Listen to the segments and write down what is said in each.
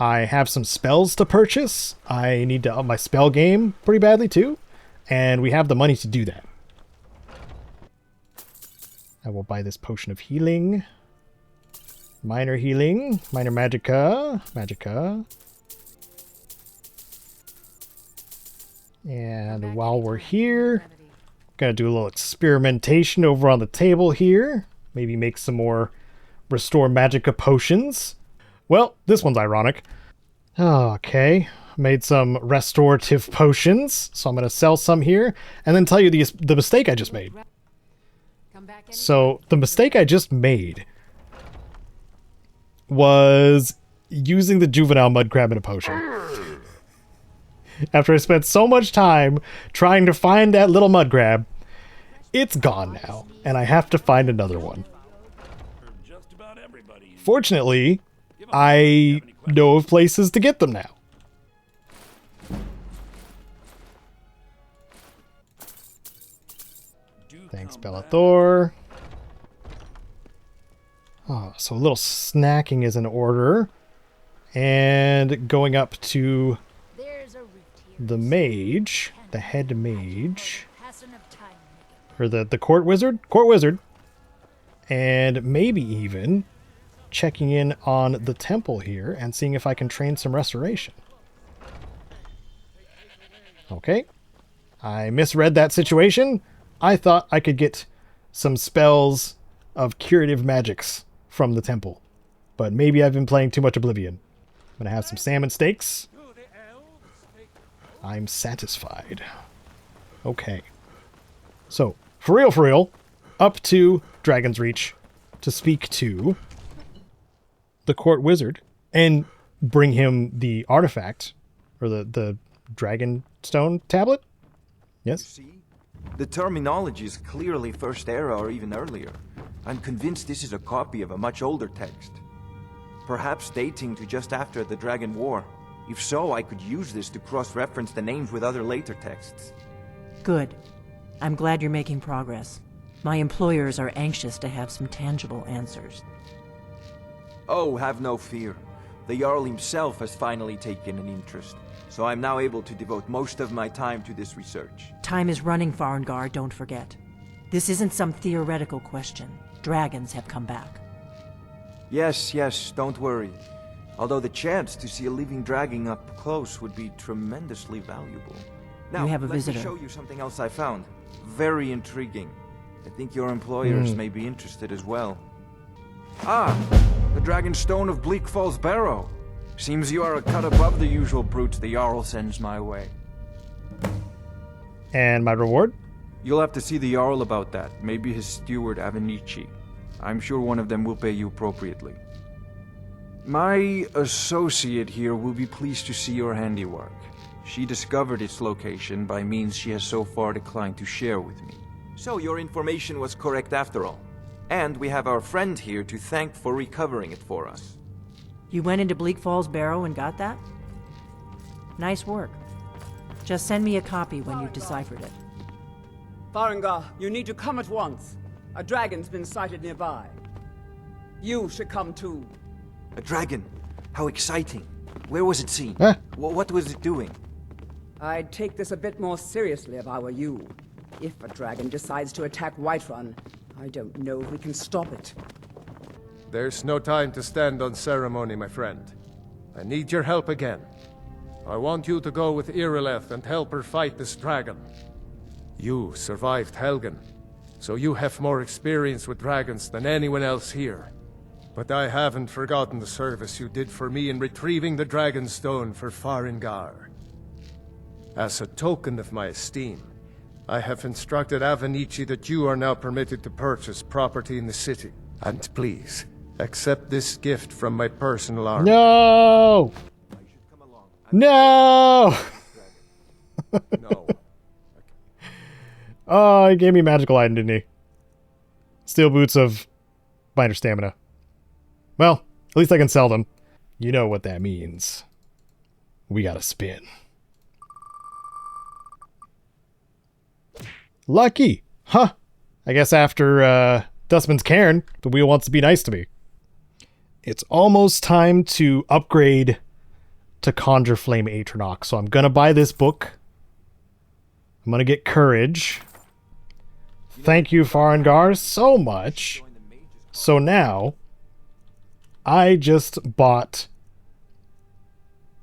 I have some spells to purchase. I need to up my spell game pretty badly too. And we have the money to do that. I will buy this potion of healing. Minor healing. Minor magicka. Magicka. And while we're here, gonna do a little experimentation over on the table here. Maybe make some more restore magicka potions. Well, this one's ironic. Okay, made some restorative potions, so I'm gonna sell some here, and then tell you the mistake I just made. So the mistake I just made was using the juvenile mud crab in a potion. After I spent so much time trying to find that little mud crab, it's gone now, and I have to find another one. Fortunately, I know of places to get them now. Thanks, Bellathor. Oh, so a little snacking is in order. And going up to the mage, the head mage, or the court wizard, and maybe even checking in on the temple here and seeing if I can train some restoration. Okay, I misread that situation. I thought I could get some spells of curative magics from the temple, but maybe I've been playing too much Oblivion. I'm gonna have some salmon steaks. I'm satisfied. Okay. So, for real, up to Dragon's Reach to speak to the court wizard and bring him the artifact, or the dragon stone tablet. Yes? You see? The terminology is clearly First Era or even earlier. I'm convinced this is a copy of a much older text. Perhaps dating to just after the Dragon War. If so, I could use this to cross-reference the names with other later texts. Good. I'm glad you're making progress. My employers are anxious to have some tangible answers. Oh, have no fear. The Jarl himself has finally taken an interest, so I'm now able to devote most of my time to this research. Time is running, Farengar, don't forget. This isn't some theoretical question. Dragons have come back. Yes, don't worry. Although the chance to see a living dragon up close would be tremendously valuable. Now, You have a let visitor. me show you something else I found. Very intriguing. I think your employers may be interested as well. Ah, the Dragon Stone of Bleak Falls Barrow. Seems you are a cut above the usual brutes the Jarl sends my way. And my reward? You'll have to see the Jarl about that. Maybe his steward Avenici. I'm sure one of them will pay you appropriately. My associate here will be pleased to see your handiwork. She discovered its location by means she has so far declined to share with me. So your information was correct after all. And we have our friend here to thank for recovering it for us. You went into Bleak Falls Barrow and got that? Nice work. Just send me a copy when you've deciphered it. Farengar, you need to come at once. A dragon's been sighted nearby. You should come too. A dragon? How exciting. Where was it seen? Huh? What was it doing? I'd take this a bit more seriously if I were you. If a dragon decides to attack Whiterun, I don't know if we can stop it. There's no time to stand on ceremony, my friend. I need your help again. I want you to go with Irileth and help her fight this dragon. You survived Helgen, so you have more experience with dragons than anyone else here. But I haven't forgotten the service you did for me in retrieving the Dragon Stone for Farengar. As a token of my esteem, I have instructed Avenici that you are now permitted to purchase property in the city. And please, accept this gift from my personal army. No! No! No. Oh, he gave me a magical item, didn't he? Steel boots of minor stamina. Well, at least I can sell them. You know what that means. We gotta spin. Lucky! Huh! I guess after Dustman's Cairn, the wheel wants to be nice to me. It's almost time to upgrade to conjure Flame Atronach. So I'm going to buy this book. I'm going to get courage. Thank you, Farengar, so much. So now, I just bought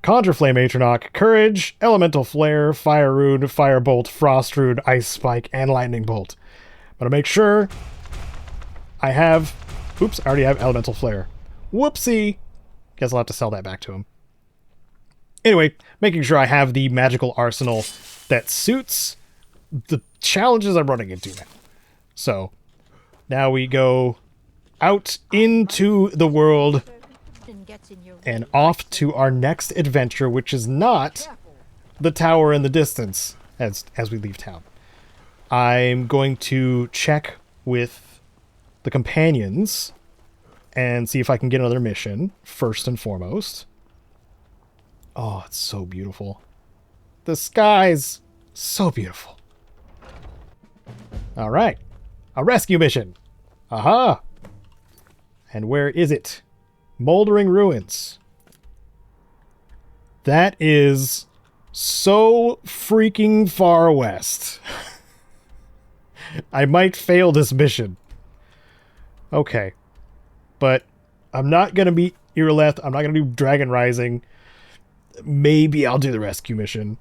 Conjure Flame Atronach, Courage, Elemental Flare, Fire Rune, Firebolt, Frost Rune, Ice Spike, and Lightning Bolt. I'm going to make sure I have... Oops, I already have Elemental Flare. Whoopsie! Guess I'll have to sell that back to him. Anyway, making sure I have the magical arsenal that suits the challenges I'm running into now. So, now we go out into the world and off to our next adventure, which is not the tower in the distance as we leave town. I'm going to check with the companions and see if I can get another mission, first and foremost. Oh, it's so beautiful. The skies, so beautiful. All right. A rescue mission. Aha! And where is it? Moldering Ruins. That is so freaking far west. I might fail this mission. Okay. But I'm not going to meet Irileth. I'm not going to do Dragon Rising. Maybe I'll do the rescue mission.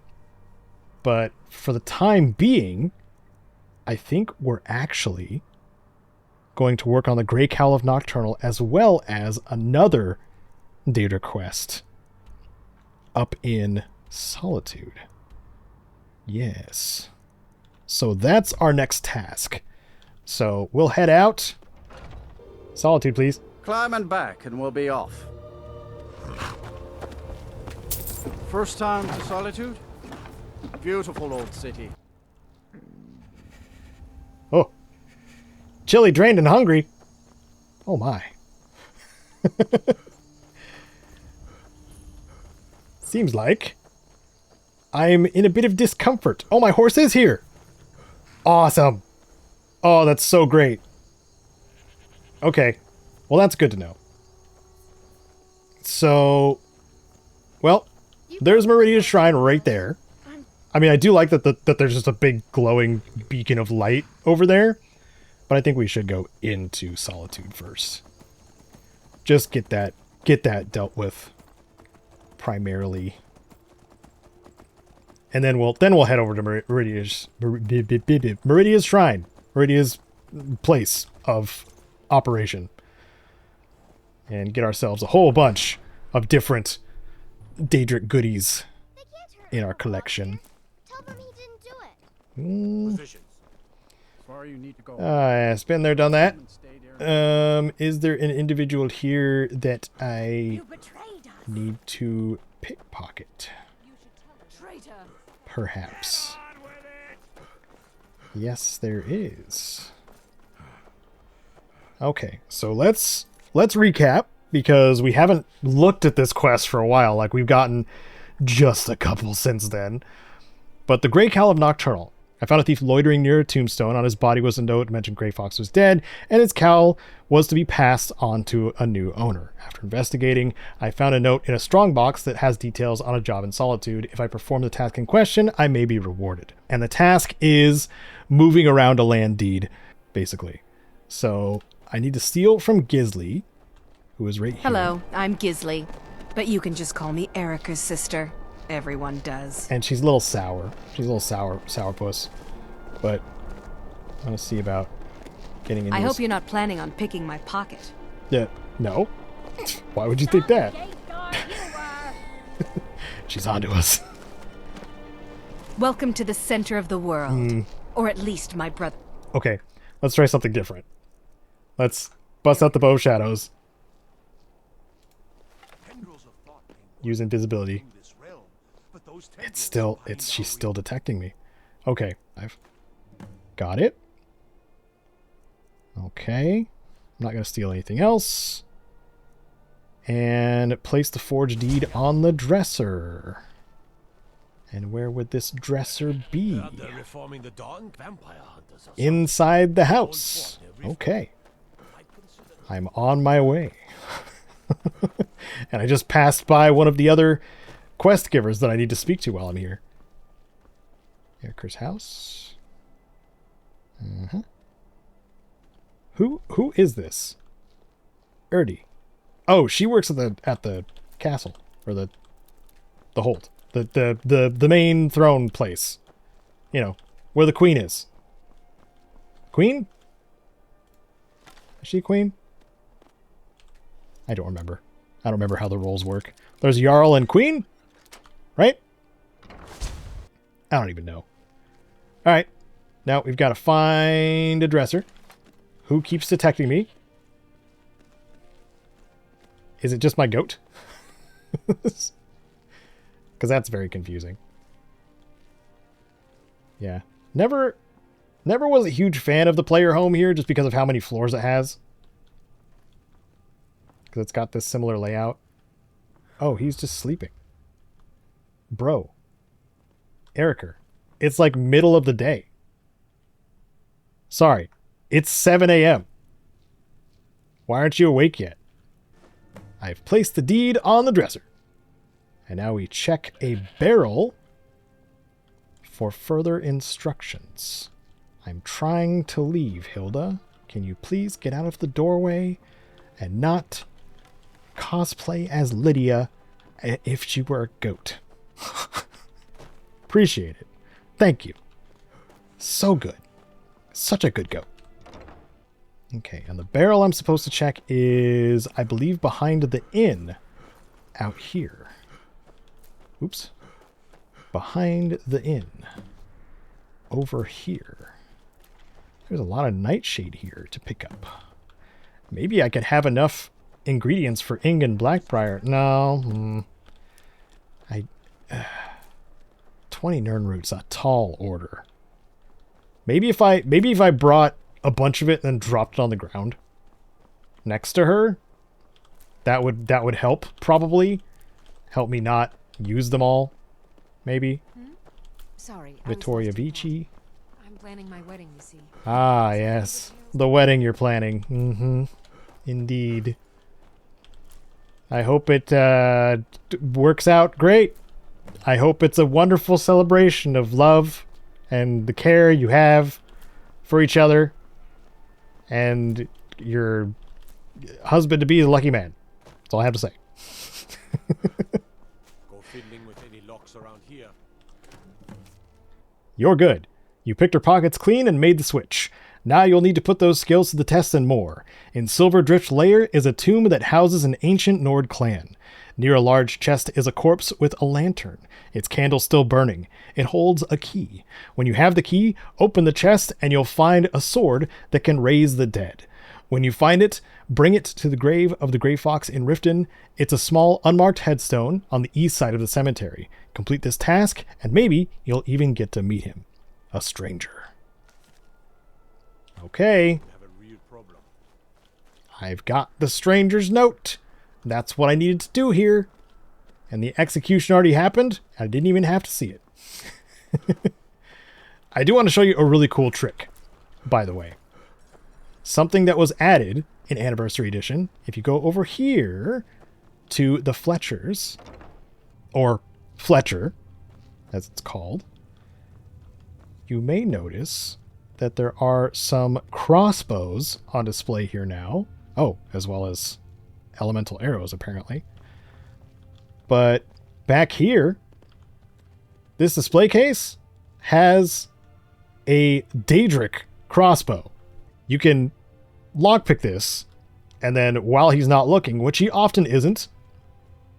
But for the time being, I think we're actually going to work on the Grey Cowl of Nocturnal as well as another data quest up in Solitude. Yes. So that's our next task. So we'll head out. Solitude, please. Climb and back and we'll be off. First time to Solitude? Beautiful old city. Oh. Chilly, drained, and hungry. Oh my. Seems like I'm in a bit of discomfort. Oh, my horse is here. Awesome. Oh, that's so great. Okay. Well, that's good to know. So, well, there's Meridia's Shrine right there. I mean, I do like that there's just a big glowing beacon of light over there. But I think we should go into Solitude first. Just get that dealt with primarily. And then we'll head over to Meridia's Shrine. Meridia's place of operation. And get ourselves a whole bunch of different Daedric goodies in our collection. Tell them he didn't do it. Positions. As far you need to go. Yes, been there, done that. Is there an individual here that I need to pickpocket? Perhaps. Yes, there is. Okay, so let's recap, because we haven't looked at this quest for a while. Like, we've gotten just a couple since then. But the Grey Cowl of Nocturnal. I found a thief loitering near a tombstone. On his body was a note mentioned Grey Fox was dead, and his cowl was to be passed on to a new owner. After investigating, I found a note in a strongbox that has details on a job in Solitude. If I perform the task in question, I may be rewarded. And the task is moving around a land deed, basically. So I need to steal from Gisli, who is right here. Hello, I'm Gisli, but you can just call me Erica's sister. Everyone does. And she's a little sour. She's a little sourpuss. But I want to see about getting into I this. hope you're not planning on picking my pocket. Yeah, no. Why would you think that? She's onto us. Welcome to the center of the world. Or at least my brother. Okay, let's try something different. Let's bust out the bow of shadows. Use invisibility. She's still detecting me. Okay, I've got it. Okay. I'm not going to steal anything else. And place the forged deed on the dresser. And where would this dresser be? Inside the house. Okay. I'm on my way. And I just passed by one of the other quest givers that I need to speak to while I'm here. Erica's house. Uh-huh. Who is this? Erdi. Oh, she works at the castle, or the hold. The main throne place. You know, where the queen is. Queen? Is she a queen? I don't remember. I don't remember how the roles work. There's Jarl and Queen? Right? I don't even know. Alright. Now we've got to find a dresser. Who keeps detecting me? Is it just my goat? Because that's very confusing. Yeah. Never was a huge fan of the player home here just because of how many floors it has. Because it's got this similar layout. Oh, he's just sleeping. Bro. Erica. It's like middle of the day. Sorry. It's 7 a.m. Why aren't you awake yet? I've placed the deed on the dresser. And now we check a barrel for further instructions. I'm trying to leave, Hilda. Can you please get out of the doorway and not cosplay as Lydia if she were a goat? Appreciate it. Thank you. So good. Such a good goat. Okay, and the barrel I'm supposed to check is, I believe, behind the inn out here. Oops. Behind the inn. Over here. There's a lot of nightshade here to pick up. Maybe I could have enough ingredients for Ing and Blackbriar. No. 20 Nirnroot's a tall order. Maybe if I brought a bunch of it and then dropped it on the ground next to her, that would help, probably. Help me not use them all. Maybe. Sorry. Vittoria Vici. I'm planning my wedding, you see. Ah, yes. The wedding you're planning. Mm-hmm. Indeed. I hope it works out great. I hope it's a wonderful celebration of love and the care you have for each other and your husband-to-be the lucky man. That's all I have to say. Go fiddling with any locks around here. You're good. You picked her pockets clean and made the switch. Now you'll need to put those skills to the test and more. In Silverdrift Lair is a tomb that houses an ancient Nord clan. Near a large chest is a corpse with a lantern. Its candle still burning. It holds a key. When you have the key, open the chest and you'll find a sword that can raise the dead. When you find it, bring it to the grave of the Grey Fox in Riften. It's a small, unmarked headstone on the east side of the cemetery. Complete this task, and maybe you'll even get to meet him. A stranger. Okay. We have a real problem. I've got the stranger's note. That's what I needed to do here. And the execution already happened. I didn't even have to see it. I do want to show you a really cool trick, by the way. Something that was added in Anniversary Edition. If you go over here to the Fletchers, or Fletcher, as it's called, you may notice that there are some crossbows on display here now. Oh, as well as elemental arrows, apparently. But back here, this display case has a Daedric crossbow. You can lockpick this, and then while he's not looking, which he often isn't,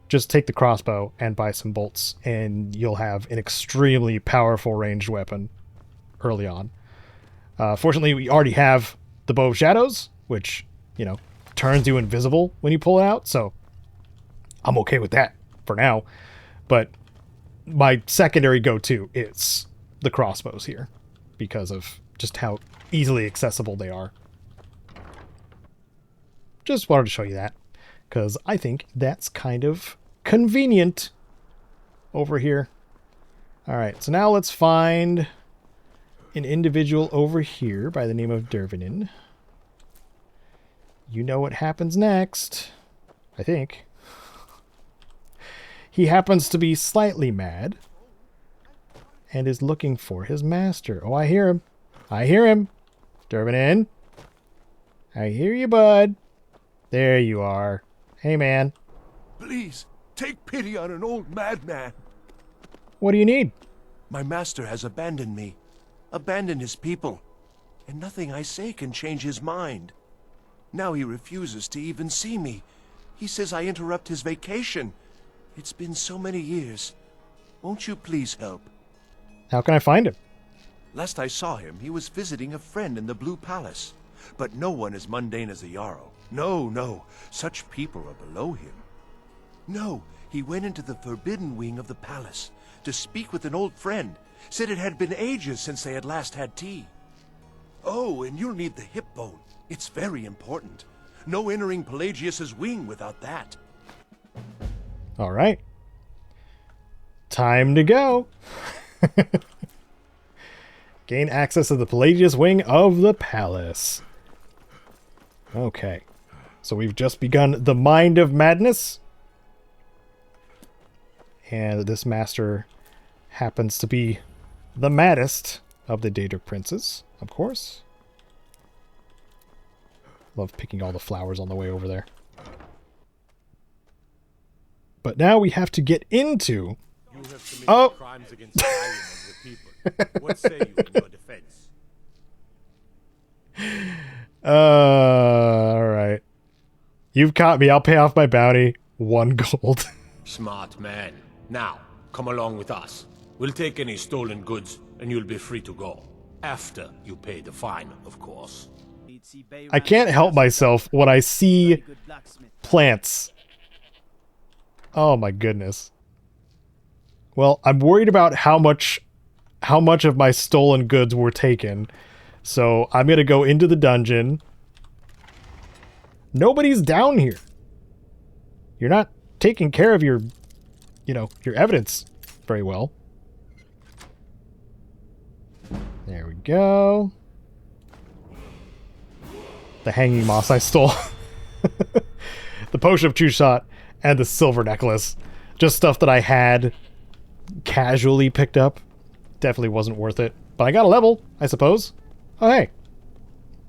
just take the crossbow and buy some bolts, and you'll have an extremely powerful ranged weapon early on. Fortunately, we already have the Bow of Shadows, which, you know, turns you invisible when you pull it out, so I'm okay with that for now. But my secondary go-to is the crossbows here, because of just how easily accessible they are. Just wanted to show you that, because I think that's kind of convenient over here. Alright, so now let's find an individual over here by the name of Dervinin. You know what happens next, I think. He happens to be slightly mad and is looking for his master. Oh, I hear him. I hear him. Durbin in. I hear you, bud. There you are. Hey, man. Please, take pity on an old madman. What do you need? My master has abandoned me, abandoned his people, and nothing I say can change his mind. Now he refuses to even see me. He says I interrupt his vacation. It's been so many years. Won't you please help? How can I find him? Last I saw him, he was visiting a friend in the Blue Palace. But no one as mundane as a Jarl. No, no, such people are below him. No, he went into the forbidden wing of the palace to speak with an old friend. Said it had been ages since they had last had tea. Oh, and you'll need the hip bone. It's very important. No entering Pelagius's wing without that. All right. Time to go. Gain access to the Pelagius wing of the palace. Okay. So we've just begun the Mind of Madness. And this master happens to be the maddest of the Daedric princes, of course. Love picking all the flowers on the way over there. But now we have to get into... You have committed crimes against Skyrim and your people. What say you in your defense? Alright. You've caught me. I'll pay off my bounty. 1 gold. Smart man. Now, come along with us. We'll take any stolen goods, and you'll be free to go. After you pay the fine, of course. I can't help myself when I see plants. Oh my goodness. Well, I'm worried about how much of my stolen goods were taken. So I'm going to go into the dungeon. Nobody's down here. You're not taking care of your, your evidence very well. There we go. The hanging moss I stole. The potion of true shot and the silver necklace. Just stuff that I had casually picked up. Definitely wasn't worth it. But I got a level, I suppose. Oh, hey.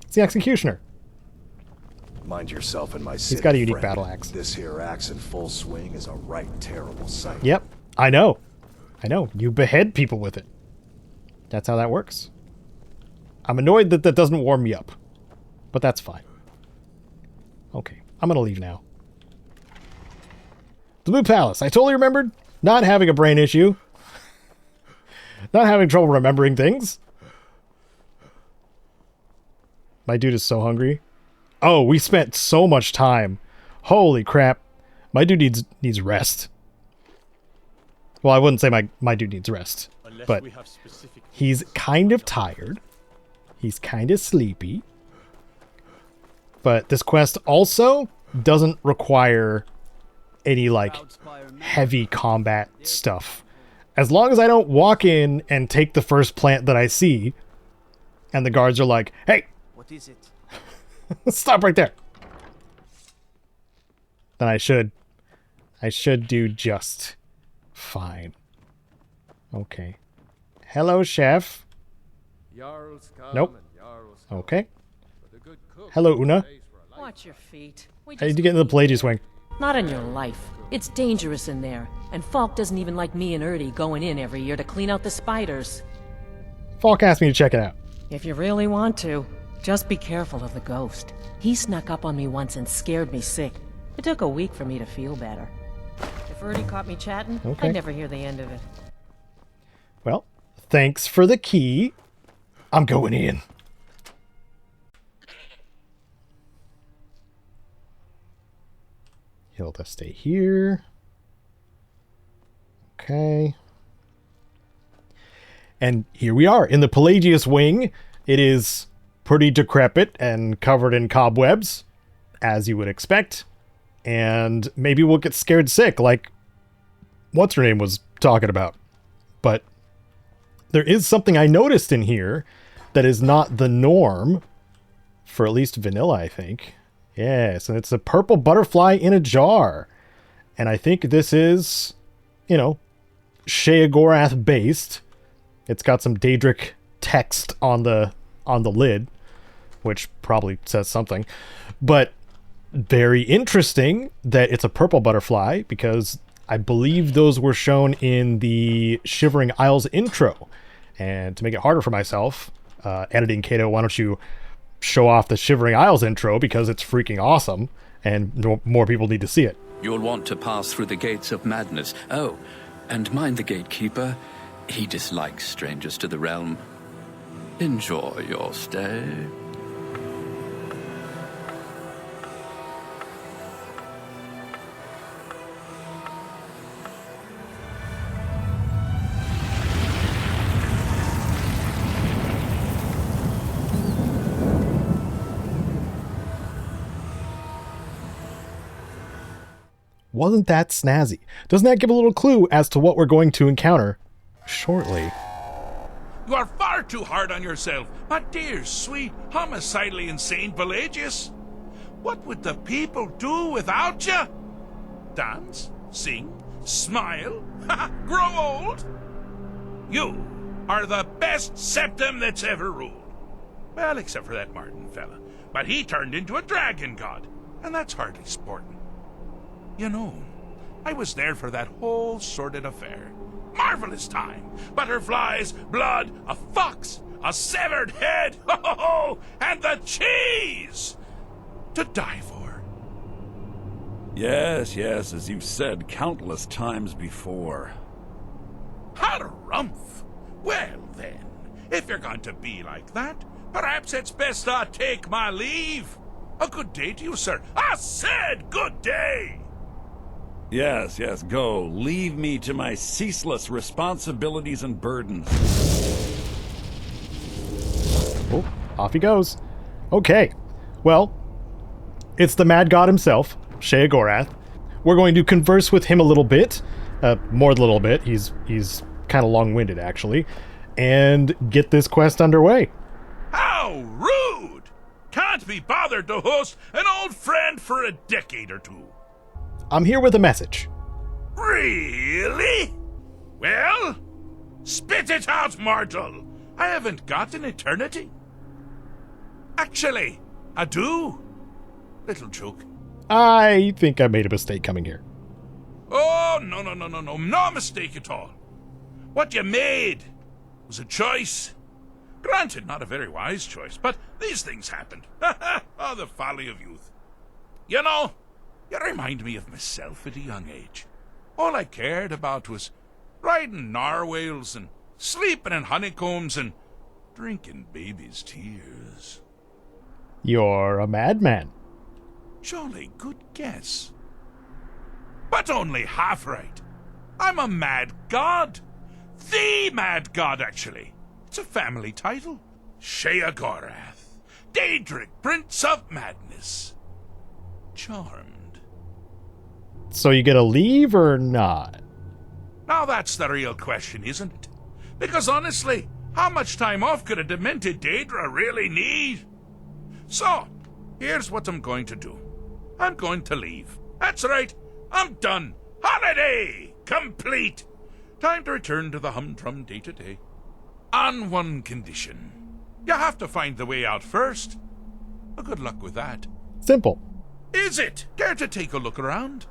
It's the Executioner. Mind yourself in my city, He's got a unique friend. battle axe. This here axe in full swing is a right terrible sight. Yep. I know. I know. You behead people with it. That's how that works. I'm annoyed that that doesn't warm me up. But that's fine. Okay. I'm gonna leave now. The Blue Palace. I totally remembered not having a brain issue. Not having trouble remembering things. My dude is so hungry. Oh, we spent so much time. Holy crap. My dude needs rest. Well, I wouldn't say my dude needs rest. But he's kind of tired. He's kind of sleepy. But this quest also doesn't require any, like, heavy combat stuff. As long as I don't walk in and take the first plant that I see, and the guards are like, hey! What is it? Stop right there! Then I should do just fine. Okay. Hello, chef. Nope. Okay. Hello, Una. Watch your feet. How did you get into the Pelagius wing? Not in your life. It's dangerous in there, and Falk doesn't even like me and Erdy going in every year to clean out the spiders. Falk asked me to check it out. If you really want to, just be careful of the ghost. He snuck up on me once and scared me sick. It took a week for me to feel better. If Erdy caught me chatting, Okay. I'd never hear the end of it. Well, thanks for the key. I'm going in. He'll just stay here. Okay. And here we are in the Pelagius wing. It is pretty decrepit and covered in cobwebs, as you would expect. And maybe we'll get scared sick, like what's her name was talking about. But there is something I noticed in here that is not the norm for at least vanilla, I think. Yes, and it's a purple butterfly in a jar. And I think this is you know, Sheogorath based. It's got some Daedric text on the lid, which probably says something. But very interesting that it's a purple butterfly, because I believe those were shown in the Shivering Isles intro. And to make it harder for myself, editing Caedo, why don't you show off the Shivering Isles intro, because it's freaking awesome and more people need to see it. You'll want to pass through the gates of madness. Oh, and mind the gatekeeper. He dislikes strangers to the realm. Enjoy your stay. Wasn't that snazzy? Doesn't that give a little clue as to what we're going to encounter shortly? You are far too hard on yourself, my dear, sweet, homicidally insane Pelagius. What would the people do without you? Dance? Sing? Smile? Grow old? You are the best septum that's ever ruled. Well, except for that Martin fella. But he turned into a dragon god, and that's hardly sporting. You know, I was there for that whole sordid affair. Marvelous time. Butterflies, blood, a fox, a severed head, and the cheese to die for. Yes, as you've said countless times before. Harumph. Well then, if you're going to be like that, perhaps it's best I take my leave. A good day to you, sir. I said good day. Yes, go. Leave me to my ceaseless responsibilities and burdens. Oh, off he goes. Okay, well, it's the Mad God himself, Sheogorath. We're going to converse with him a little bit. More than a little bit. He's kind of long-winded, actually. And get this quest underway. How rude! Can't be bothered to host an old friend for a decade or two. I'm here with a message. Really? Well, spit it out, mortal. I haven't got an eternity. Actually, I do. Little joke. I think I made a mistake coming here. Oh, no. No mistake at all. What you made was a choice. Granted, not a very wise choice, but these things happened. Oh, the folly of youth. You know, you remind me of myself at a young age. All I cared about was riding narwhals and sleeping in honeycombs and drinking babies' tears. You're a madman. Jolly good guess. But only half right. I'm a mad god. The mad god, actually. It's a family title. Sheogorath, Daedric, Prince of Madness. Charmed. So you gonna leave or not? Now that's the real question, isn't it? Because honestly, how much time off could a demented Daedra really need? So, here's what I'm going to do. I'm going to leave. That's right, I'm done. Holiday complete. Time to return to the humdrum day-to-day. On one condition. You have to find the way out first. Well, good luck with that. Simple. Is it? Care to take a look around?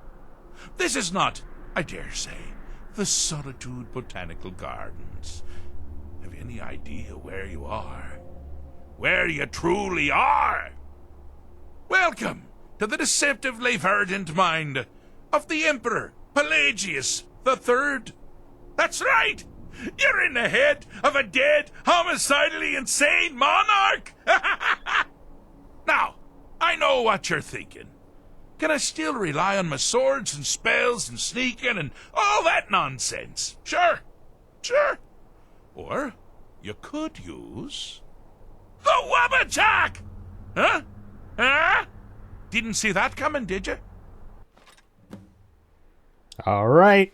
This is not, I dare say, the Solitude Botanical Gardens. Have you any idea where you are? Where you truly are? Welcome to the deceptively verdant mind of the Emperor Pelagius III. That's right! You're in the head of a dead, homicidally insane monarch! Now, I know what you're thinking. Can I still rely on my swords and spells and sneaking and all that nonsense? Sure. Or you could use the Wabbajack! Huh? Didn't see that coming, did you? Alright.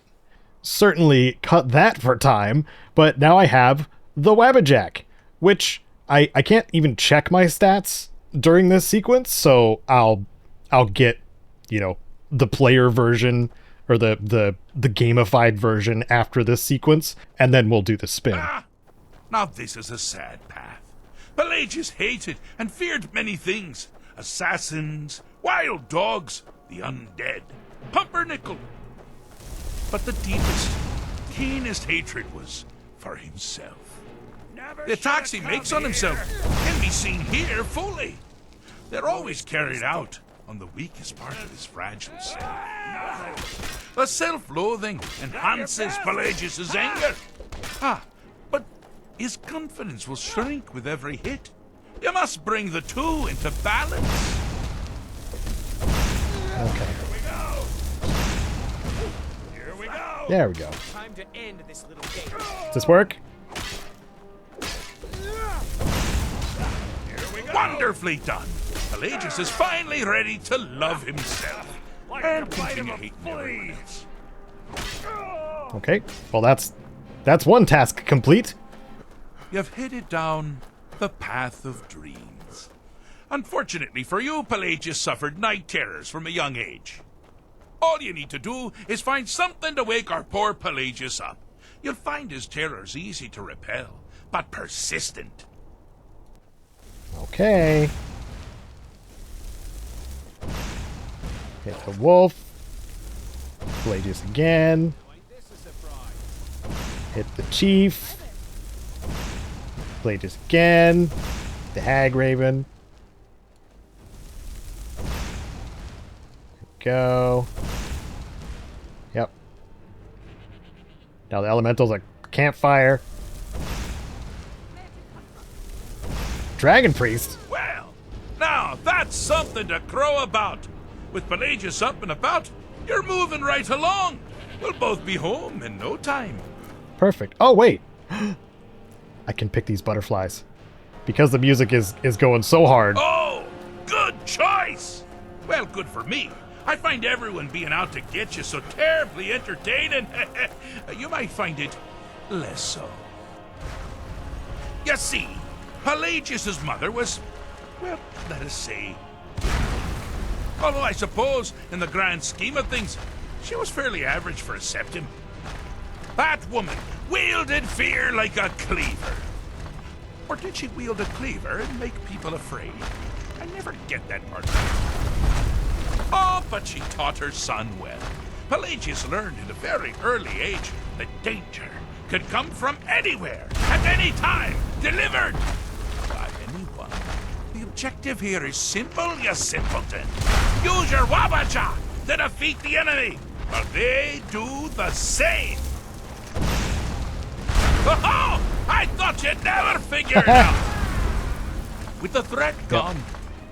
Certainly cut that for time, but now I have the Wabbajack, which I can't even check my stats during this sequence, so I'll get, the player version or the gamified version after this sequence, and then we'll do the spin. Now this is a sad path. Pelagius hated and feared many things. Assassins, wild dogs, the undead, pumpernickel. But the deepest, keenest hatred was for himself. The attacks he makes on himself can be seen here fully. They're always carried out on the weakest part of his fragile self. The self-loathing enhances Pelagius's anger. But his confidence will shrink with every hit. You must bring the two into balance. Okay. Here we go. There we go. Time to end this little game. Does this work? Wonderfully done. Pelagius is finally ready to love himself and continue hating everyone else. Okay. Well, that's one task complete. You've headed down the path of dreams. Unfortunately for you, Pelagius suffered night terrors from a young age. All you need to do is find something to wake our poor Pelagius up. You'll find his terrors easy to repel, but persistent. Okay. Hit the wolf. Pelagius again. Hit the chief. Pelagius again. The hag raven. Go. Yep. Now the elemental's a campfire. Dragon priest. Well, now that's something to crow about. With Pelagius up and about, you're moving right along. We'll both be home in no time. Perfect. Oh, wait. I can pick these butterflies. Because the music is going so hard. Oh, good choice. Well, good for me. I find everyone being out to get you so terribly entertaining. You might find it less so. You see, Pelagius's mother was, well, let us say, although I suppose, in the grand scheme of things, she was fairly average for a septim. That woman wielded fear like a cleaver. Or did she wield a cleaver and make people afraid? I never get that part. Oh, but she taught her son well. Pelagius learned at a very early age that danger could come from anywhere, at any time, delivered by anyone. The objective here is simple, you simpleton. Use your Wabbajack to defeat the enemy, while they do the same. Oh, I thought you'd never figure it out. With the threat gone,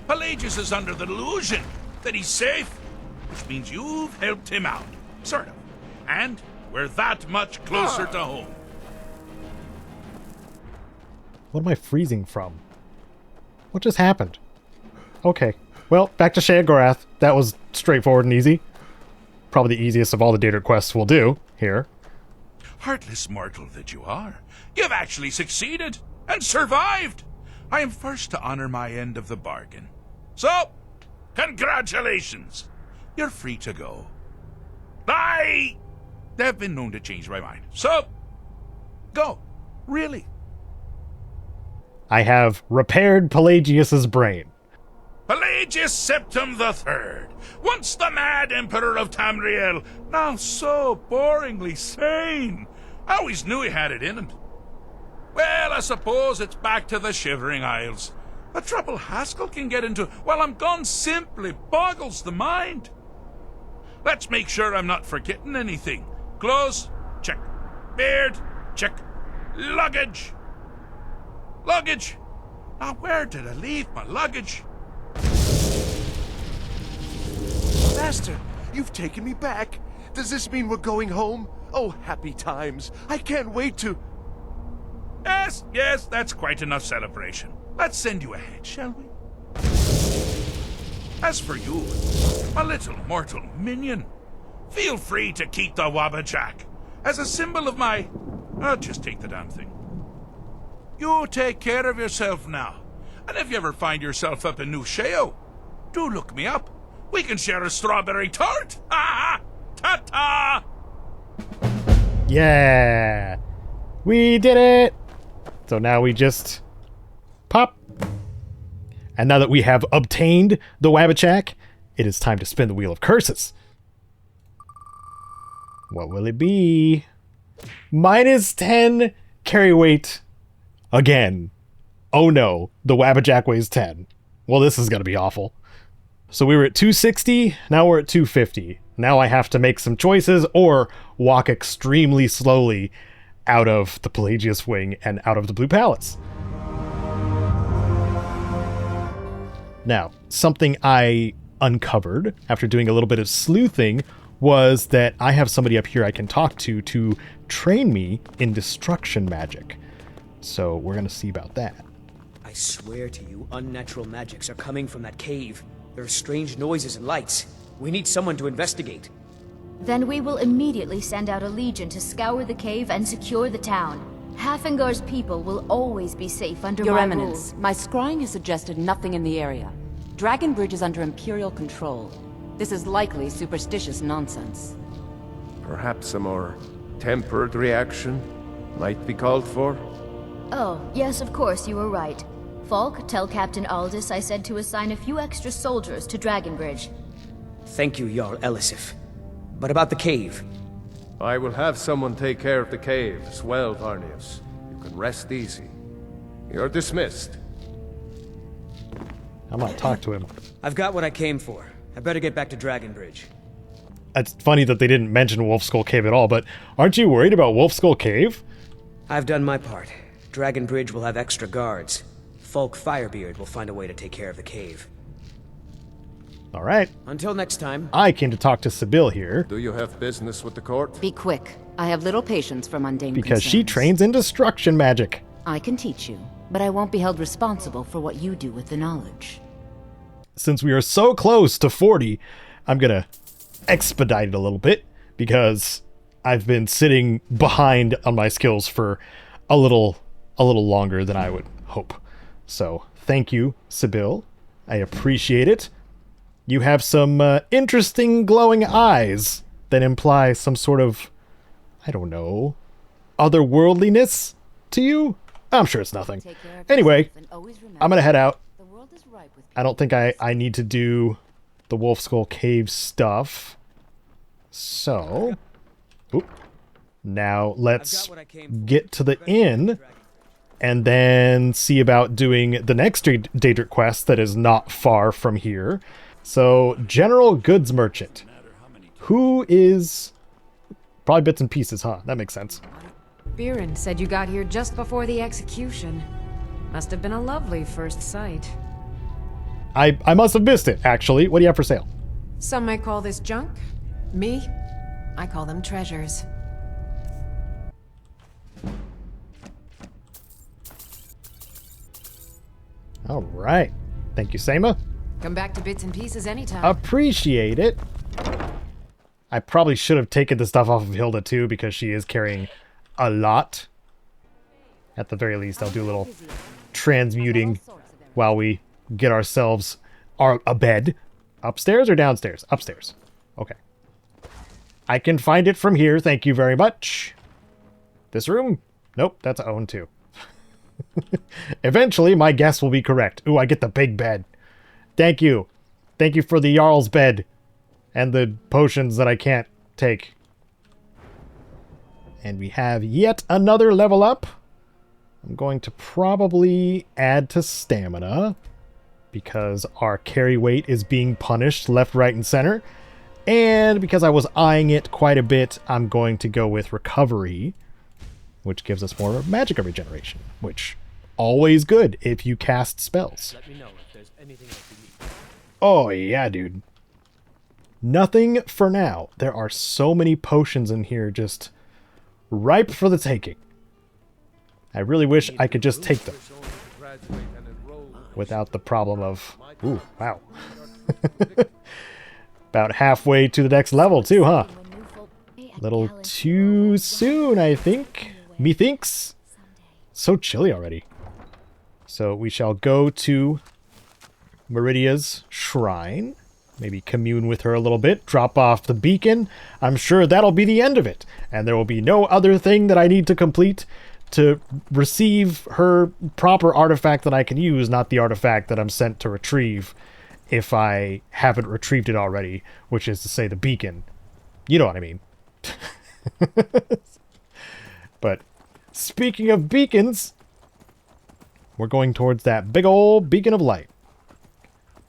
Pelagius is under the delusion that he's safe, which means you've helped him out, sort of. And we're that much closer to home. What am I freezing from? What just happened? Okay. Well, back to Sheogorath. That was straightforward and easy. Probably the easiest of all the data quests we'll do here. Heartless mortal that you are. You've actually succeeded and survived. I am first to honor my end of the bargain. So, congratulations. You're free to go. I have been known to change my mind. So, go. Really. I have repaired Pelagius's brain. Pelagius Septim III, once the mad emperor of Tamriel, now so boringly sane. I always knew he had it in him. Well, I suppose it's back to the Shivering Isles. The trouble Haskell can get into while I'm gone simply boggles the mind. Let's make sure I'm not forgetting anything. Clothes, check. Beard, check. Luggage. Luggage. Now, where did I leave my luggage? Master, you've taken me back. Does this mean we're going home? Oh, happy times. I can't wait to... Yes, that's quite enough celebration. Let's send you ahead, shall we? As for you, my little mortal minion, feel free to keep the Wabbajack as a symbol of my... I'll just take the damn thing. You take care of yourself now. And if you ever find yourself up in New Sheo, do look me up. We can share a strawberry tart. Ha ha! Ta-ta! ha! Yeah! We did it! So now we just pop. And now that we have obtained the Wabbajack, it is time to spin the Wheel of Curses. What will it be? -10 carry weight again. Oh no, the Wabbajack weighs 10. Well, this is going to be awful. So we were at 260, now we're at 250. Now I have to make some choices or walk extremely slowly out of the Pelagius Wing and out of the Blue Palace. Now, something I uncovered after doing a little bit of sleuthing was that I have somebody up here I can talk to train me in destruction magic. So we're going to see about that. I swear to you, unnatural magics are coming from that cave. There are strange noises and lights. We need someone to investigate. Then we will immediately send out a legion to scour the cave and secure the town. Hafingar's people will always be safe under Your my Eminence, rule. my scrying has suggested nothing in the area. Dragon Bridge is under Imperial control. This is likely superstitious nonsense. Perhaps a more tempered reaction might be called for? Oh, yes, of course, you were right. Falk, tell Captain Aldous I said to assign a few extra soldiers to Dragonbridge. Thank you, Jarl Elisif. But about the cave? I will have someone take care of the cave as well, Varnius. You can rest easy. You're dismissed. I'm gonna talk to him. I've got what I came for. I better get back to Dragonbridge. It's funny that they didn't mention Wolfskull Cave at all, but aren't you worried about Wolfskull Cave? I've done my part. Dragonbridge will have extra guards. Falk Firebeard will find a way to take care of the cave. All right. Until next time. I came to talk to Sibyl here. Do you have business with the court? Be quick. I have little patience for mundane Because she concerns. trains in destruction magic. I can teach you, but I won't be held responsible for what you do with the knowledge. Since we are so close to 40, I'm gonna expedite it a little bit because I've been sitting behind on my skills for a little longer than I would hope. So thank you, Sibyl. I appreciate it. You have some interesting glowing eyes that imply some sort of, I don't know, otherworldliness to you? I'm sure it's nothing. Anyway, I'm gonna head out. I don't think I need to do the Wolfskull Cave stuff. So, now let's get to the inn and then see about doing the next Daedric quest that is not far from here. So, General Goods Merchant. Who is... Probably bits and pieces, huh? That makes sense. Biren said you got here just before the execution. Must have been a lovely first sight. I must have missed it, actually. What do you have for sale? Some might call this junk. Me, I call them treasures. All right. Thank you, Seima. Come back to bits and pieces anytime. Appreciate it. I probably should have taken the stuff off of Hilda, too, because she is carrying a lot. At the very least, I'll do a little transmuting while we get ourselves a bed. Upstairs or downstairs? Upstairs. Okay. I can find it from here. Thank you very much. This room? Nope, that's owned too. Eventually, my guess will be correct. Ooh, I get the big bed. Thank you. Thank you for the Jarl's bed. And the potions that I can't take. And we have yet another level up. I'm going to probably add to stamina, because our carry weight is being punished left, right, and center. And because I was eyeing it quite a bit, I'm going to go with recovery, which gives us more magic regeneration, which always good if you cast spells. Let me know if there's anything else you need. Oh yeah, dude. Nothing for now. There are so many potions in here just ripe for the taking. I really wish I could just take them without the problem of... Ooh, wow. About halfway to the next level too, huh? Little too soon, I think. Methinks. So chilly already. So we shall go to Meridia's shrine. Maybe commune with her a little bit, drop off the beacon. I'm sure that'll be the end of it. And there will be no other thing that I need to complete to receive her proper artifact that I can use, not the artifact that I'm sent to retrieve if I haven't retrieved it already, which is to say the beacon. You know what I mean. But speaking of beacons, we're going towards that big old beacon of light.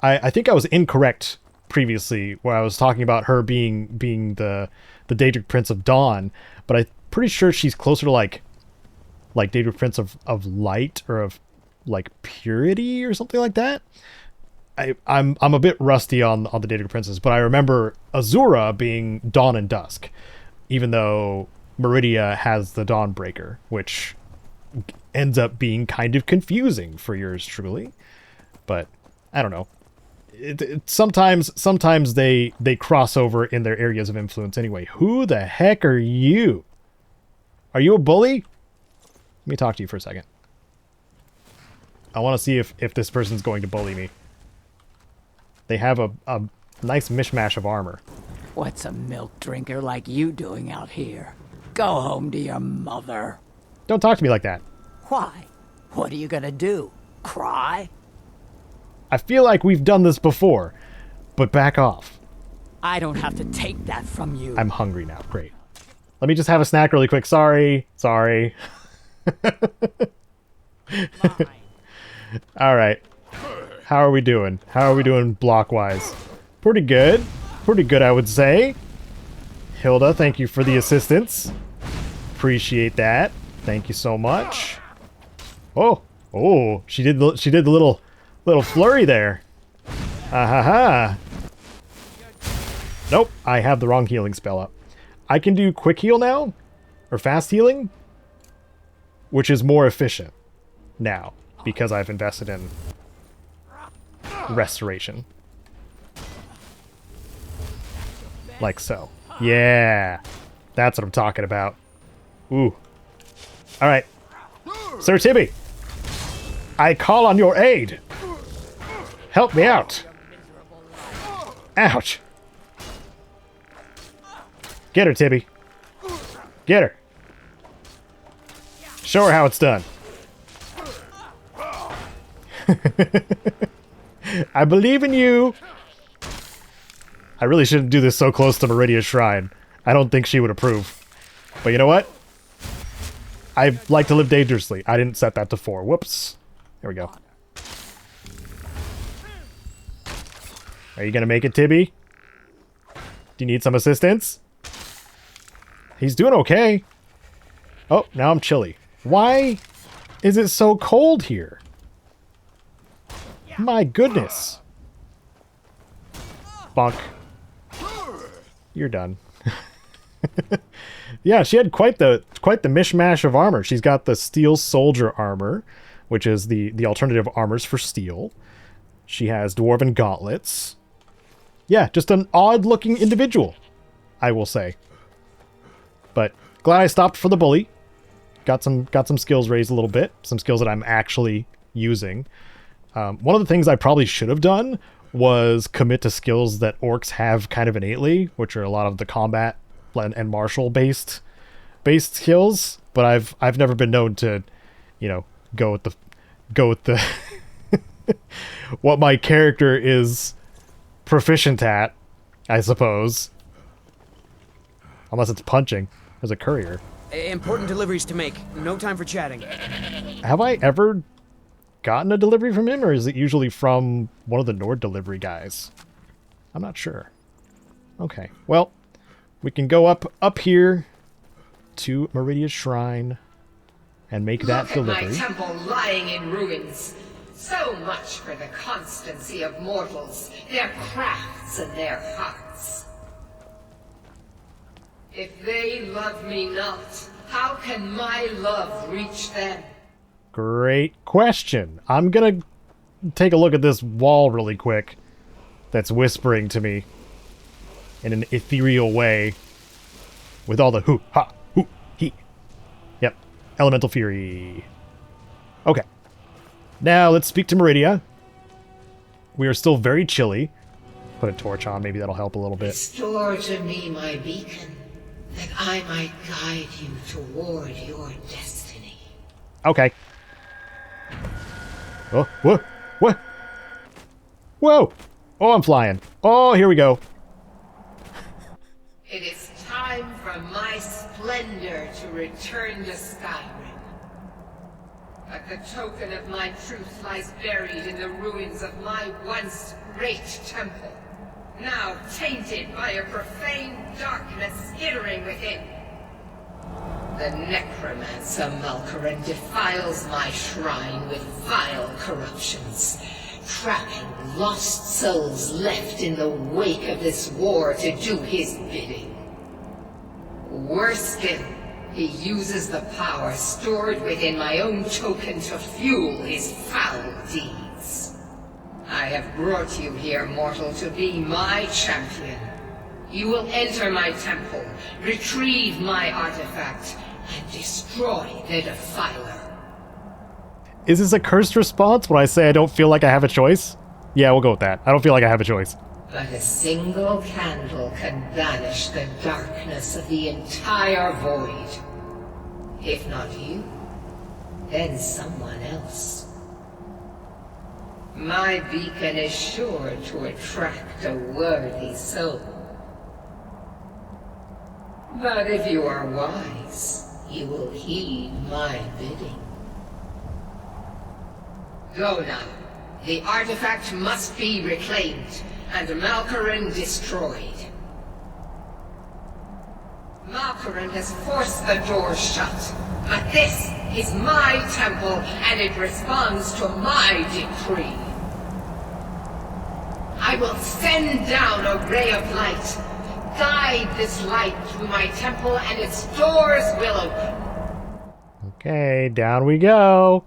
I think I was incorrect previously where I was talking about her being the Daedric Prince of Dawn, but I'm pretty sure she's closer to like Daedric Prince of Light or of like Purity or something like that. I'm a bit rusty on the Daedric Princes, but I remember Azura being Dawn and Dusk, even though Meridia has the Dawnbreaker, which ends up being kind of confusing for yours truly. But I don't know. Sometimes they cross over in their areas of influence anyway. Who the heck are you? Are you a bully? Let me talk to you for a second. I want to see if this person's going to bully me. They have a nice mishmash of armor. What's a milk drinker like you doing out here? Go home to your mother. Don't talk to me like that. Why? What are you gonna do? Cry? I feel like we've done this before, but back off. I don't have to take that from you. I'm hungry now. Great. Let me just have a snack really quick. Sorry. All right. How are we doing? How are we doing block-wise? Pretty good. Pretty good, I would say. Hilda, thank you for the assistance. Appreciate that. Thank you so much. Oh, she did the little flurry there. Ha. Nope, I have the wrong healing spell up. I can do quick heal now, or fast healing, which is more efficient now because I've invested in restoration. Like so. Yeah, that's what I'm talking about. Ooh. All right, Sir Tibby, I call on your aid. Help me out. Ouch. Get her, Tibby. Get her. Show her how it's done. I believe in you. I really shouldn't do this so close to Meridia's shrine. I don't think she would approve. But you know what? I like to live dangerously. I didn't set that to 4. Whoops. There we go. Are you gonna make it, Tibby? Do you need some assistance? He's doing okay. Oh, now I'm chilly. Why is it so cold here? My goodness. Bonk. You're done. Yeah, she had quite the mishmash of armor. She's got the steel soldier armor, which is the alternative armors for steel. She has dwarven gauntlets. Yeah, just an odd-looking individual, I will say. But glad I stopped for the bully. Got some skills raised a little bit. Some skills that I'm actually using. One of the things I probably should have done was commit to skills that orcs have kind of innately, which are a lot of the combat and martial based skills. But I've never been known to, you know, go with the what my character is proficient at, I suppose. Unless it's punching as a courier. Important deliveries to make. No time for chatting. Have I ever gotten a delivery from him, or is it usually from one of the Nord delivery guys? I'm not sure. Okay, well, we can go up here to Meridia's shrine and make that delivery. Look at my temple lying in ruins. So much for the constancy of mortals, their crafts and their hearts. If they love me not, how can my love reach them? Great question. I'm gonna take a look at this wall really quick that's whispering to me in an ethereal way with all the hoo, ha, hoo, he. Yep. Elemental Fury. Okay. Now let's speak to Meridia. We are still very chilly. Put a torch on, maybe that'll help a little bit. Restore to me my beacon, that I might guide you toward your destiny. Okay. Oh, whoa, what? Whoa! Oh, I'm flying. Oh, here we go. It is time for my splendor to return to Skyrim. But the token of my truth lies buried in the ruins of my once great temple, now tainted by a profane darkness skittering within. The necromancer Malkaran defiles my shrine with vile corruptions, trapping lost souls left in the wake of this war to do his bidding. Worse still, he uses the power stored within my own token to fuel his foul deeds. I have brought you here, mortal, to be my champion. You will enter my temple, retrieve my artifact, and destroy the Defiler. Is this a cursed response when I say I don't feel like I have a choice? Yeah, we'll go with that. I don't feel like I have a choice. But a single candle can banish the darkness of the entire void. If not you, then someone else. My beacon is sure to attract a worthy soul. But if you are wise, you will heed my bidding. Go now. The artifact must be reclaimed, and Malkaran destroyed. Malkaran has forced the doors shut, but this is my temple, and it responds to my decree. I will send down a ray of light. Guide this light through my temple, and its doors will open. Okay, down we go.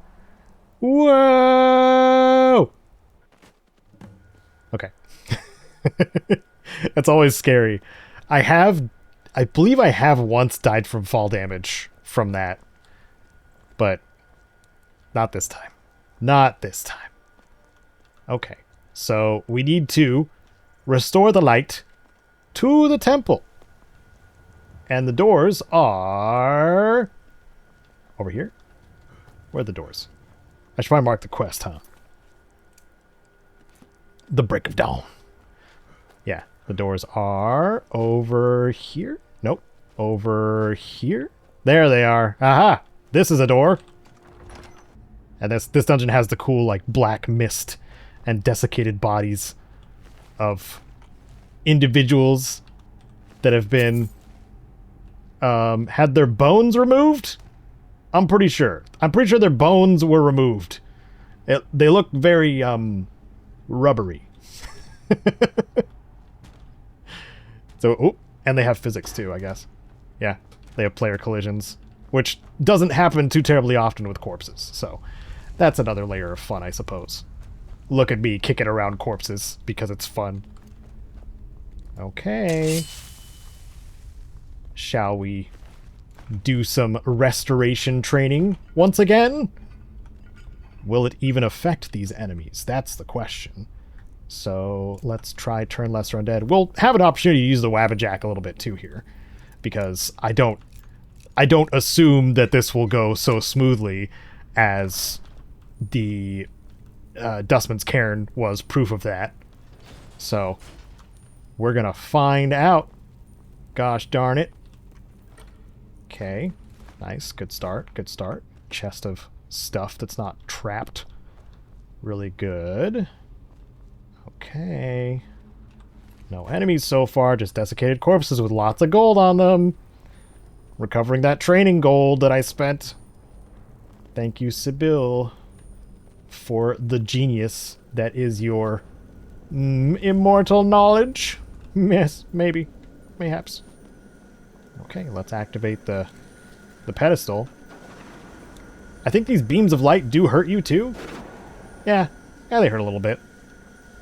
Whoa! Okay. That's always scary. I believe I have once died from fall damage from that. But not this time. Not this time. Okay. So we need to restore the light to the temple. And the doors are over here. Where are the doors? I should probably mark the quest, huh? The Break of Dawn. Yeah, the doors are over here. Nope. Over here. There they are. Aha! This is a door. And this dungeon has the cool, like, black mist and desiccated bodies of individuals that have been had their bones removed. I'm pretty sure their bones were removed. They look very rubbery. So, oh, and they have physics too, I guess. Yeah, they have player collisions, which doesn't happen too terribly often with corpses. So that's another layer of fun, I suppose. Look at me kicking around corpses because it's fun. Okay. Shall we do some restoration training once again? Will it even affect these enemies? That's the question. So let's try Turn Lesser Undead. We'll have an opportunity to use the Wabbajack a little bit too here, because I don't assume that this will go so smoothly as the Dustman's Cairn was proof of that. So we're gonna find out. Gosh darn it. Okay, nice, good start, good start. Chest of stuff that's not trapped. Really good. Okay. No enemies so far, just desiccated corpses with lots of gold on them. Recovering that training gold that I spent. Thank you, Sibyl, for the genius that is your immortal knowledge. Yes, maybe. Mayhaps. Okay, let's activate the pedestal. I think these beams of light do hurt you too. Yeah, they hurt a little bit.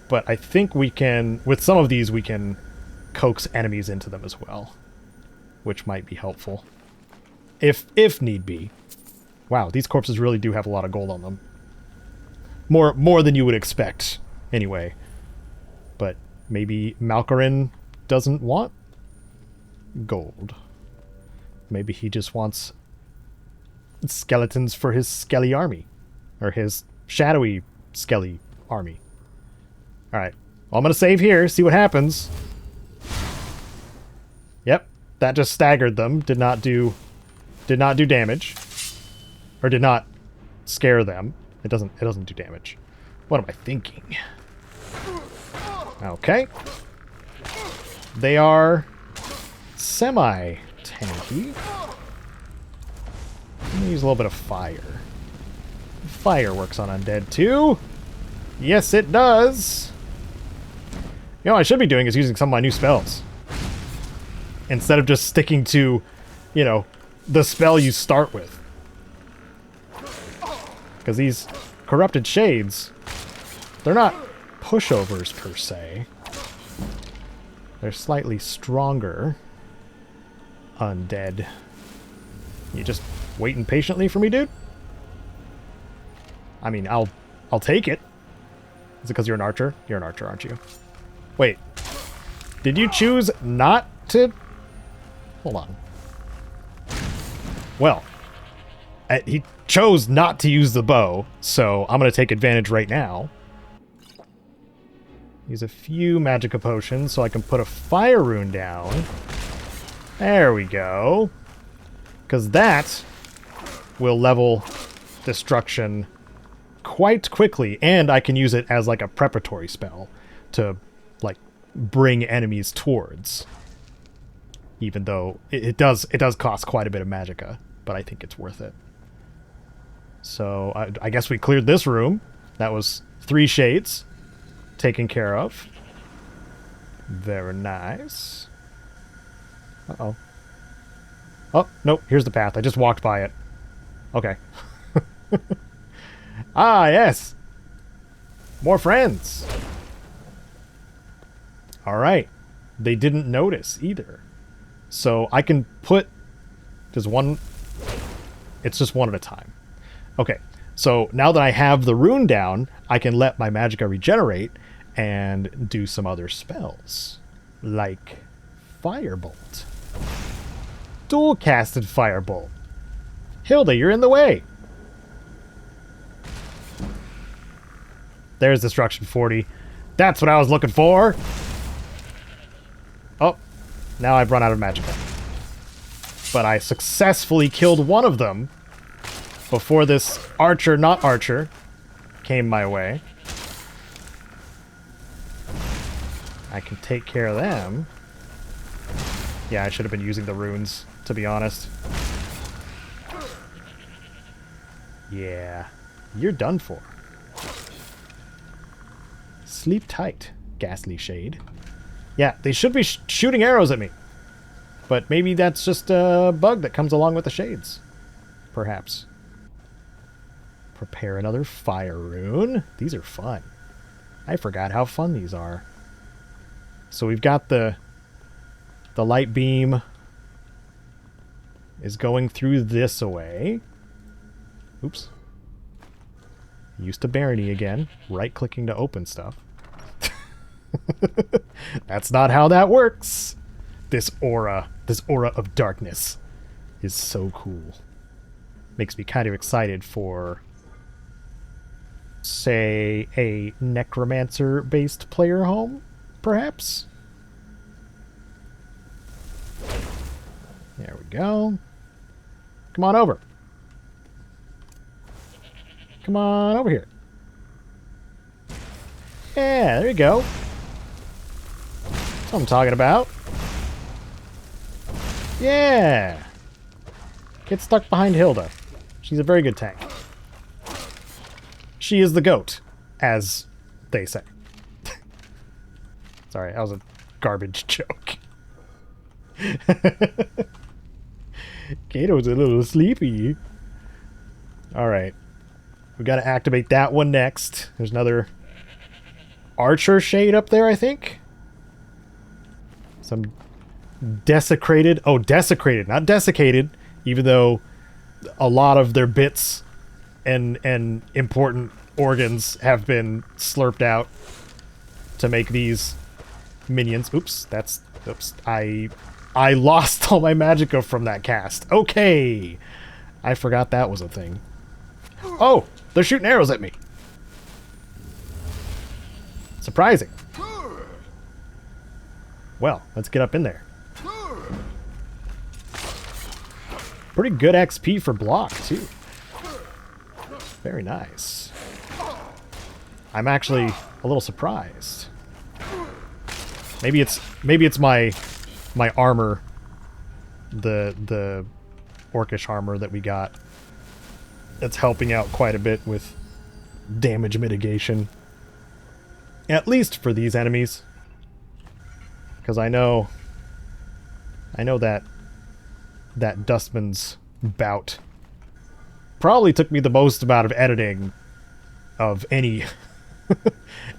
But I think we can, with some of these, we can coax enemies into them as well, which might be helpful, if need be. Wow, these corpses really do have a lot of gold on them. More than you would expect, anyway. But Maybe Malkarin doesn't want gold. Maybe he just wants skeletons for his skelly army. Or his shadowy skelly army. Alright. Well, I'm going to save here, see what happens. Yep. That just staggered them. Did not do damage. Or did not scare them. It doesn't do damage. What am I thinking? Okay. They are semi-tanky. I'm gonna use a little bit of fire. Fire works on undead too. Yes, it does. You know what I should be doing is using some of my new spells. Instead of just sticking to, you know, the spell you start with. Because these corrupted shades, they're not pushovers per se. They're slightly stronger undead. You just waiting patiently for me, dude? I mean, I'll take it. Is it because you're an archer? You're an archer, aren't you? Wait. Did you choose not to? Hold on. Well, he chose not to use the bow, so I'm going to take advantage right now. Use a few magicka potions so I can put a fire rune down. There we go. Because that will level destruction quite quickly, and I can use it as like a preparatory spell to like bring enemies towards. Even though it does cost quite a bit of magicka, but I think it's worth it. So I guess we cleared this room. That was 3 shades taken care of. Very nice. Uh-oh. Oh, nope, here's the path. I just walked by it. Okay. Ah, yes! More friends! Alright. They didn't notice either. So I can put just one... It's just one at a time. Okay, so now that I have the rune down, I can let my magicka regenerate and do some other spells. Like Firebolt. Dual-casted Firebolt. Hilda, you're in the way! There's Destruction 40. That's what I was looking for! Oh, now I've run out of magicka. But I successfully killed one of them before this archer, not archer, came my way. I can take care of them. Yeah, I should have been using the runes, to be honest. Yeah, you're done for. Sleep tight, ghastly shade. Yeah, they should be shooting arrows at me. But maybe that's just a bug that comes along with the shades. Perhaps. Prepare another fire rune. These are fun. I forgot how fun these are. So we've got the light beam is going through this away. Oops. Used to barony again. Right-clicking to open stuff. That's not how that works. This aura of darkness is so cool. Makes me kind of excited for, say, a necromancer-based player home, perhaps? There we go. Come on over. Come on over here. Yeah, there you go. That's what I'm talking about. Yeah. Get stuck behind Hilda. She's a very good tank. She is the goat, as they say. Sorry, that was a garbage joke. Caedo's a little sleepy. Alright. We gotta activate that one next. There's another archer shade up there, I think. Some desecrated. Oh, desecrated, not desiccated. Even though a lot of their bits and important organs have been slurped out to make these minions. Oops, oops. I lost all my magicka from that cast. Okay. I forgot that was a thing. Oh, they're shooting arrows at me. Surprising. Well, let's get up in there. Pretty good XP for block, too. Very nice. I'm actually a little surprised. Maybe it's my armor, the orcish armor that we got. That's helping out quite a bit with damage mitigation. At least for these enemies. Because I know that Dustman's bout probably took me the most amount of editing of any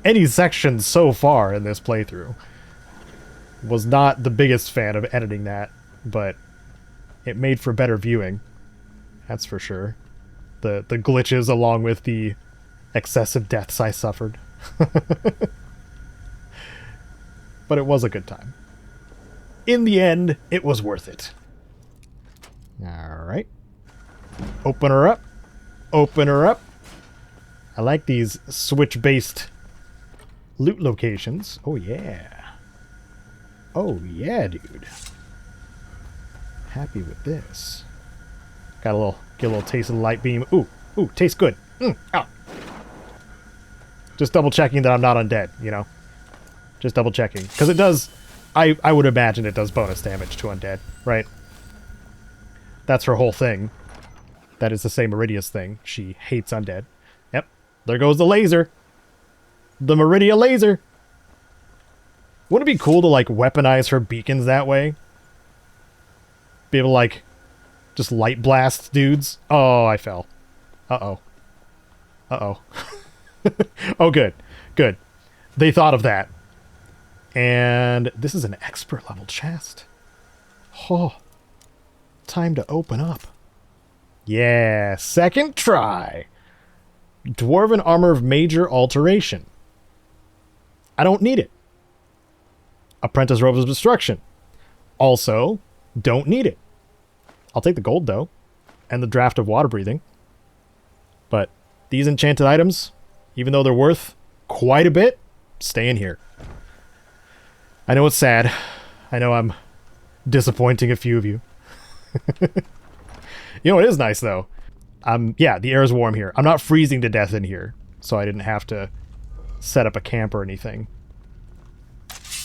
any section so far in this playthrough. Was not the biggest fan of editing that, but it made for better viewing. That's for sure. The glitches along with the excessive deaths I suffered. But it was a good time. In the end, it was worth it. Alright. Open her up. Open her up. I like these switch-based loot locations. Oh, yeah. Oh, yeah, dude. Happy with this. Get a little taste of the light beam. Ooh, tastes good. Ow. Just double checking that I'm not undead, you know? Just double checking. Because it does, I would imagine it does bonus damage to undead, right? That's her whole thing. That is the same Meridia's thing. She hates undead. Yep. There goes the laser. The Meridia laser. Wouldn't it be cool to, like, weaponize her beacons that way? Be able to, like, just light blast dudes? Oh, I fell. Uh-oh. Uh-oh. Oh, good. Good. They thought of that. And this is an expert level chest. Oh. Time to open up. Yeah, second try. Dwarven armor of major alteration. I don't need it. Apprentice robes of destruction. Also, don't need it. I'll take the gold, though. And the draft of water breathing. But these enchanted items, even though they're worth quite a bit, stay in here. I know it's sad. I know I'm disappointing a few of you. You know, it is nice, though. Yeah, the air is warm here. I'm not freezing to death in here, so I didn't have to set up a camp or anything.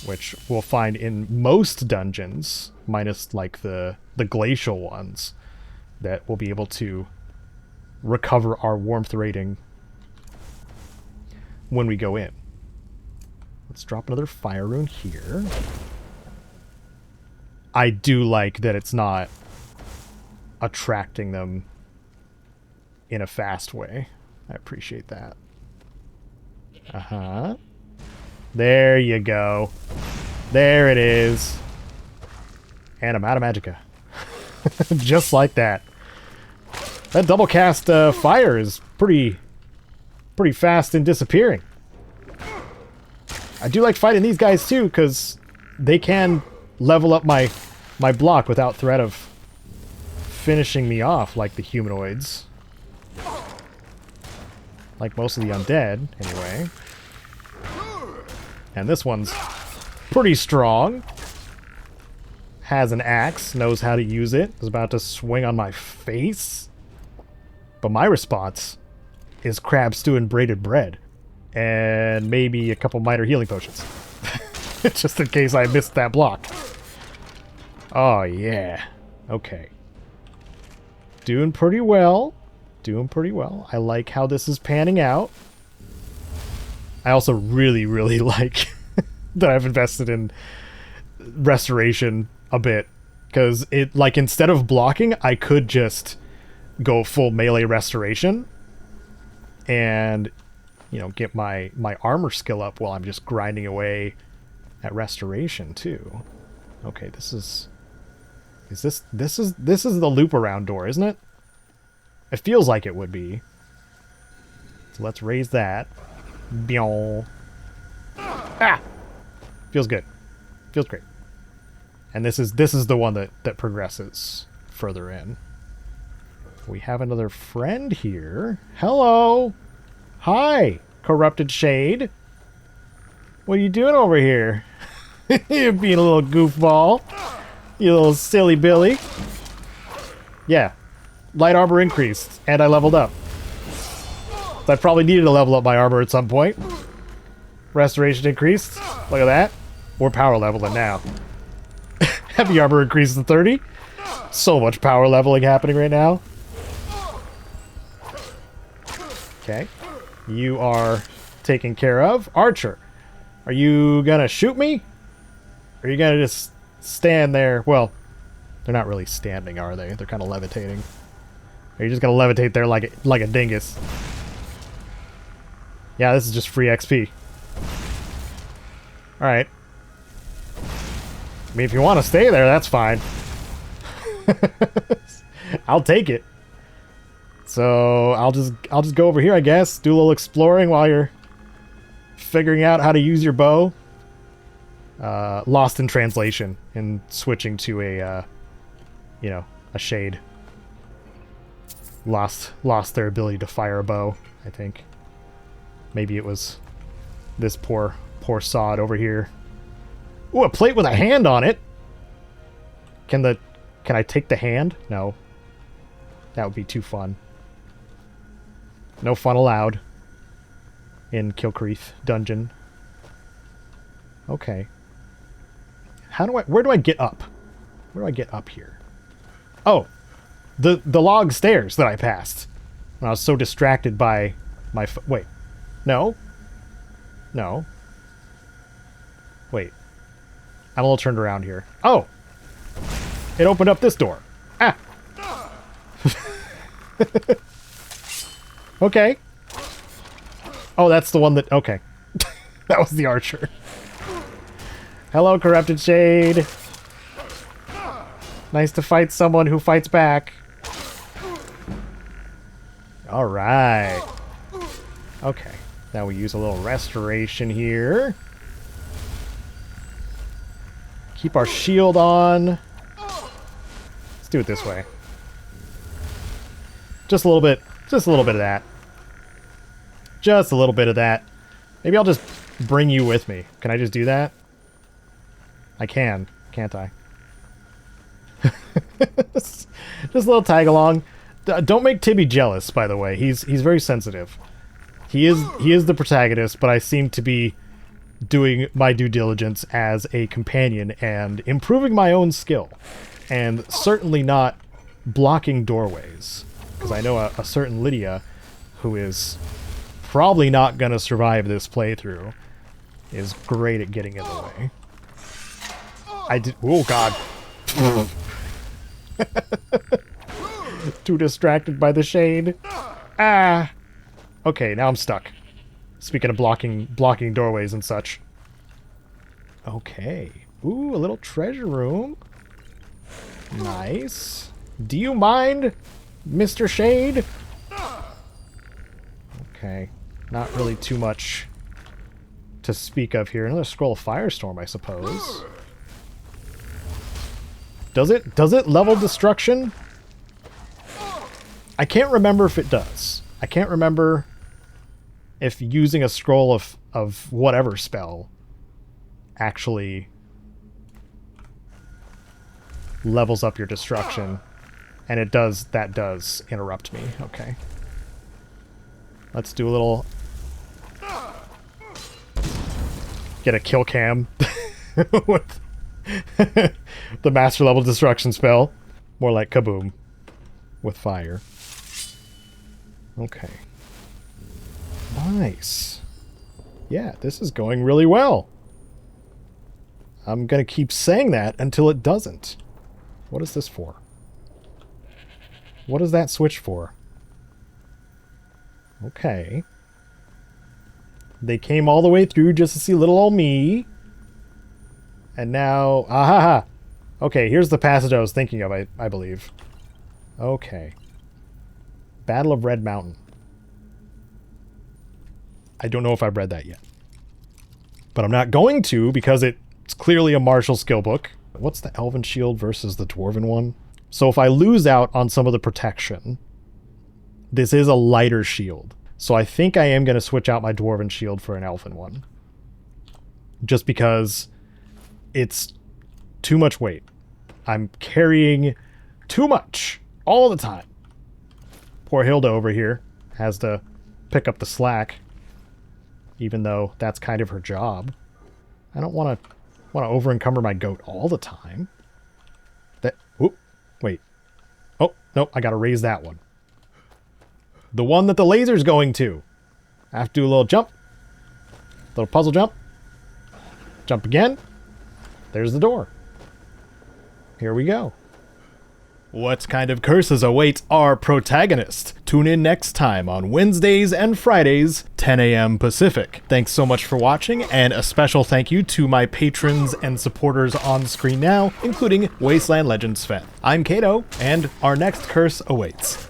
Which we'll find in most dungeons, minus, like, the glacial ones, that we'll be able to recover our warmth rating when we go in. Let's drop another fire rune here. I do like that it's not attracting them in a fast way. I appreciate that. Uh-huh. There you go. There it is. And I'm out of magicka. Just like that. That double cast fire is pretty fast in disappearing. I do like fighting these guys too, because they can level up my block without threat of finishing me off like the humanoids. Like most of the undead, anyway. And this one's pretty strong. Has an axe, knows how to use it. Is about to swing on my face. But my response is crab stew and braided bread. And maybe a couple minor healing potions. Just in case I missed that block. Oh, yeah. Okay. Doing pretty well. Doing pretty well. I like how this is panning out. I also really, really like that I've invested in restoration a bit. Because it, like, instead of blocking, I could just go full melee restoration. And, you know, get my armor skill up while I'm just grinding away at restoration too. Okay, this is the loop around door, isn't it? It feels like it would be. So let's raise that. Ah! Feels good. Feels great. And this is the one that progresses further in. We have another friend here. Hello. Hi, corrupted shade. What are you doing over here? You're being a little goofball. You little silly Billy. Yeah. Light armor increased, and I leveled up. So I probably needed to level up my armor at some point. Restoration increased. Look at that. We're power leveling now. Heavy armor increased to 30. So much power leveling happening right now. Okay. You are taken care of. Archer, are you gonna shoot me? Or are you gonna just stand there? Well, they're not really standing, are they? They're kind of levitating. Are you just gonna levitate there like a dingus? Yeah, this is just free XP. Alright. I mean, if you want to stay there, that's fine. I'll take it. So I'll just go over here, I guess. Do a little exploring while you're figuring out how to use your bow. Lost in translation and switching to a, you know, a shade. Lost their ability to fire a bow, I think. Maybe it was this poor sod over here. Ooh, a plate with a hand on it. Can I take the hand? No. That would be too fun. No fun allowed in Kilcreath dungeon. Okay. Where do I get up? Where do I get up here? Oh, the log stairs that I passed when I was so distracted by my wait. No. No. Wait. I'm a little turned around here. Oh! It opened up this door. Ah! Okay. Oh, that's the one that... Okay. That was the archer. Hello, corrupted shade. Nice to fight someone who fights back. Alright. Okay. Now we use a little restoration here. Keep our shield on. Let's do it this way. Just a little bit. Just a little bit of that. Just a little bit of that. Maybe I'll just bring you with me. Can I just do that? I can, can't I? Just a little tag along. Don't make Tibby jealous, by the way. He's very sensitive. He is the protagonist, but I seem to be doing my due diligence as a companion and improving my own skill. And certainly not blocking doorways. Because I know a certain Lydia, who is probably not going to survive this playthrough, is great at getting in the way. Oh god. Too distracted by the shade. Ah. Okay, now I'm stuck. Speaking of blocking doorways and such. Okay. Ooh, a little treasure room. Nice. Do you mind, Mr. Shade? Okay. Not really too much to speak of here. Another scroll of Firestorm, I suppose. Does it level destruction? I can't remember if it does. I can't remember if using a scroll of whatever spell actually levels up your destruction. And it does, that does interrupt me. Okay. Let's do a little... Get a kill cam with the master level destruction spell. More like kaboom with fire. Okay. Nice. Yeah, this is going really well. I'm gonna keep saying that until it doesn't. What is this for? What is that switch for? Okay. They came all the way through just to see little old me. And now... Ahaha! Okay, here's the passage I was thinking of, I believe. Okay. Battle of Red Mountain. I don't know if I've read that yet. But I'm not going to because it It's clearly a martial skill book. What's the elven shield versus the dwarven one? So if I lose out on some of the protection, this is a lighter shield. So I think I am going to switch out my dwarven shield for an elven one. Just because it's too much weight. I'm carrying too much all the time. Poor Hilda over here has to pick up the slack, even though that's kind of her job. I don't want to over-encumber my goat all the time. Whoop, wait. Oh, no, I got to raise that one. The one that the laser's going to. I have to do a little jump. Little puzzle jump. Jump again. There's the door. Here we go. What kind of curses await our protagonist? Tune in next time on Wednesdays and Fridays, 10 a.m. Pacific. Thanks so much for watching, and a special thank you to my patrons and supporters on screen now, including Wasteland Legends Sven. I'm Caedo, and our next curse awaits.